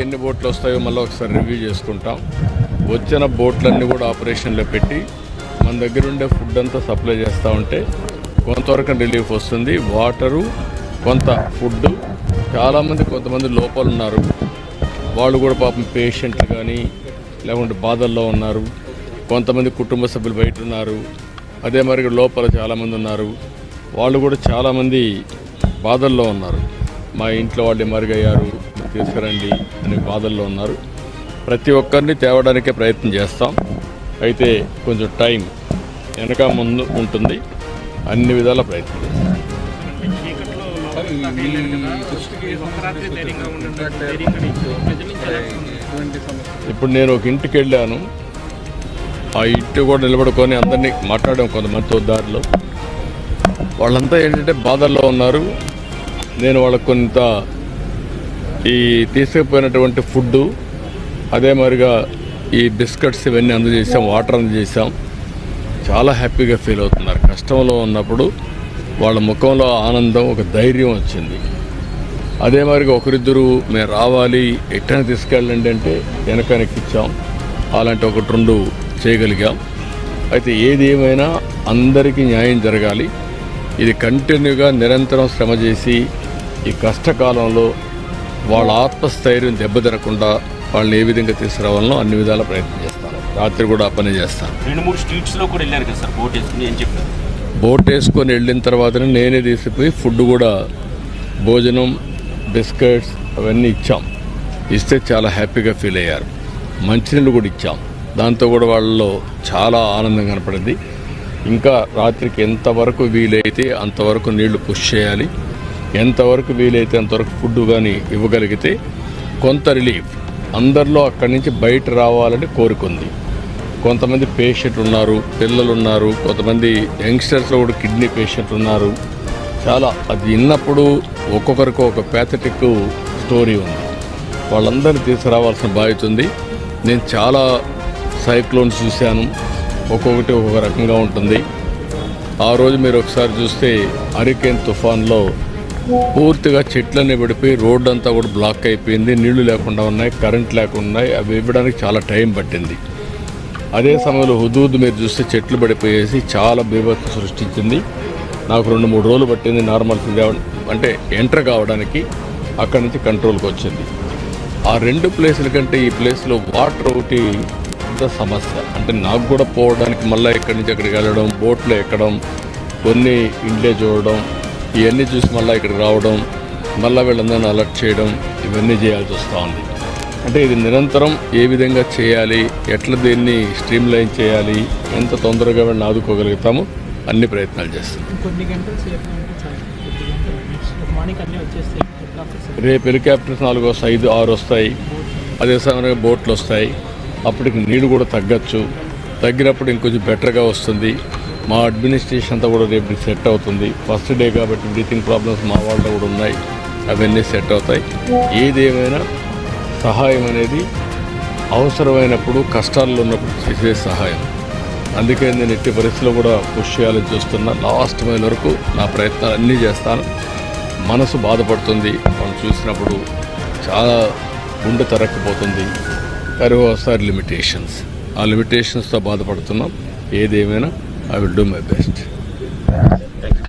ఎన్ని బోట్లు వస్తాయో మళ్ళీ ఒకసారి రివ్యూ చేసుకుంటాం. వచ్చిన బోట్లన్నీ కూడా ఆపరేషన్లో పెట్టి మన దగ్గర ఉండే ఫుడ్ అంతా సప్లై చేస్తూ ఉంటే కొంతవరకు రిలీఫ్ వస్తుంది. వాటరు, కొంత ఫుడ్. చాలామంది కొంతమంది లోపల ఉన్నారు, వాళ్ళు కూడా పాపం పేషెంట్లు కానీ లేకుంటే బాధల్లో ఉన్నారు. కొంతమంది కుటుంబ సభ్యులు బయట ఉన్నారు, అదే మరి లోపల చాలామంది ఉన్నారు. వాళ్ళు కూడా చాలామంది బాధల్లో ఉన్నారు. మా ఇంట్లో వాళ్ళు మరుగయ్యారు, తీసుకురండి అనే బాధల్లో ఉన్నారు. ప్రతి ఒక్కరిని తేవడానికే ప్రయత్నం చేస్తాం. అయితే కొంచెం టైం వెనక ముందు ఉంటుంది, అన్ని విధాల ప్రయత్నం చేస్తాం. ఇప్పుడు నేను ఒక ఇంటికి వెళ్ళాను, ఆ ఇంటి కూడా నిలబడుకొని అందరినీ మాట్లాడాం కొంతమందితో దారిలో. వాళ్ళంతా ఏంటంటే బాధల్లో ఉన్నారు. నేను వాళ్ళకు కొంత ఈ తీసుకుపోయినటువంటి ఫుడ్డు, అదే మరిగా ఈ బిస్కెట్స్ ఇవన్నీ అందజేసాం, వాటర్ అందజేసాం. చాలా హ్యాపీగా ఫీల్ అవుతున్నారు. కష్టంలో ఉన్నప్పుడు వాళ్ళ ముఖంలో ఆనందం, ఒక ధైర్యం వచ్చింది. అదే మరిగా ఒకరిద్దరు మేము రావాలి, ఎట్టని తీసుకెళ్ళండి అంటే వెనకనెక్కిచ్చాం. అలాంటి ఒకటి రెండు చేయగలిగాం. అయితే ఏది ఏమైనా అందరికీ న్యాయం జరగాలి. ఇది కంటిన్యూగా నిరంతరం శ్రమ చేసి ఈ కష్టకాలంలో వాళ్ళ ఆత్మస్థైర్యం దెబ్బతినకుండా వాళ్ళని ఏ విధంగా తీసుకురావాలనో అన్ని విధాల ప్రయత్నం చేస్తాను. రాత్రి కూడా పని చేస్తాను. 2-3 స్ట్రీట్స్లో కూడా వెళ్ళారు కదా సార్ బోట్ వేసుకుని ఏం చెప్పారు? బోట్ వేసుకొని వెళ్ళిన తర్వాతనే నేనే తీసిపోయి ఫుడ్ కూడా, భోజనం, బిస్కెట్స్ అవన్నీ ఇచ్చాం. ఇస్తే చాలా హ్యాపీగా ఫీల్ అయ్యారు. మంచినీళ్ళు కూడా ఇచ్చాం. దాంతో కూడా వాళ్ళలో చాలా ఆనందం కనపడింది. ఇంకా రాత్రికి ఎంతవరకు వీలైతే అంతవరకు నీళ్లు పుష్ చేయాలి, ఎంతవరకు వీలైతే అంతవరకు ఫుడ్ కానీ ఇవ్వగలిగితే కొంత రిలీఫ్. అందరిలో అక్కడి నుంచి బయట రావాలని కోరుకుంది. కొంతమంది పేషెంట్ ఉన్నారు, పిల్లలు ఉన్నారు, కొంతమంది యంగ్స్టర్స్లో కూడా కిడ్నీ పేషెంట్ ఉన్నారు. చాలా అది విన్నప్పుడు ఒక్కొక్కరికి ఒక ప్యాథటిక్ స్టోరీ ఉంది. వాళ్ళందరినీ తీసుకురావాల్సిన బాధ్యత ఉంది. నేను చాలా సైక్లోన్స్ చూశాను, ఒక్కొక్కటి ఒక్కొక్క రకంగా ఉంటుంది. ఆ రోజు మీరు ఒకసారి చూస్తే హరికేన్ తుఫాన్లో పూర్తిగా చెట్లన్నీ పడిపోయి రోడ్డు అంతా కూడా బ్లాక్ అయిపోయింది. నీళ్లు లేకుండా ఉన్నాయి, కరెంట్ లేకుండా ఉన్నాయి. అవి ఇవ్వడానికి చాలా టైం పట్టింది. అదే సమయంలో హుదూద్ మీరు చూస్తే చెట్లు పడిపోయేసి చాలా బీభత్సం సృష్టించింది. నాకు 2-3 రోజులు పట్టింది నార్మల్ అంటే ఎంటర్ కావడానికి. అక్కడి నుంచి కంట్రోల్కి వచ్చింది. ఆ 2 ప్లేసుల కంటే ఈ ప్లేస్లో వాటర్ ఒకటి పెద్ద సమస్య. అంటే నాకు కూడా పోవడానికి మళ్ళీ ఇక్కడి నుంచి అక్కడికి వెళ్ళడం, బోట్లో ఎక్కడం, కొన్ని ఇండ్లే చూడడం, ఇవన్నీ చూసి మళ్ళీ ఇక్కడికి రావడం, మళ్ళీ వీళ్ళందరినీ అలర్ట్ చేయడం, ఇవన్నీ చేయాల్సి వస్తూ ఉంది. అంటే ఇది నిరంతరం ఏ విధంగా చేయాలి, ఎట్లా దీన్ని స్ట్రీమ్ లైన్ చేయాలి, ఎంత తొందరగా వీళ్ళని ఆదుకోగలుగుతామో అన్ని ప్రయత్నాలు చేస్తాం. రేపు హెలికాప్టర్స్ 4 వస్తాయి, 5, 6 వస్తాయి. అదే సమయంలో బోట్లు వస్తాయి. అప్పటికి నీళ్ళు కూడా తగ్గచ్చు. తగ్గినప్పుడు ఇంకొంచెం బెటర్గా వస్తుంది. మా అడ్మినిస్ట్రేషన్ అంతా కూడా రేపు సెట్ అవుతుంది. ఫస్ట్ డే కాబట్టి బ్రీతింగ్ ప్రాబ్లమ్స్ మా వాళ్ళలో కూడా ఉన్నాయి, అవన్నీ సెట్ అవుతాయి. ఏదేమైనా సహాయం అనేది అవసరమైనప్పుడు, కష్టాల్లో ఉన్నప్పుడు చేసే సహాయం. అందుకే నేను ఎట్టి పరిస్థితుల్లో కూడా పుష్ చేయాలని చూస్తున్నా. లాస్ట్ మైల్ వరకు నా ప్రయత్నాలు అన్నీ చేస్తాను. మనసు బాధపడుతుంది వాళ్ళు చూసినప్పుడు, చాలా గుండె తరక్కిపోతుంది. కానీ ఒకసారి లిమిటేషన్స్, ఆ లిమిటేషన్స్తో బాధపడుతున్నాం. ఏదేమైనా I will do my best.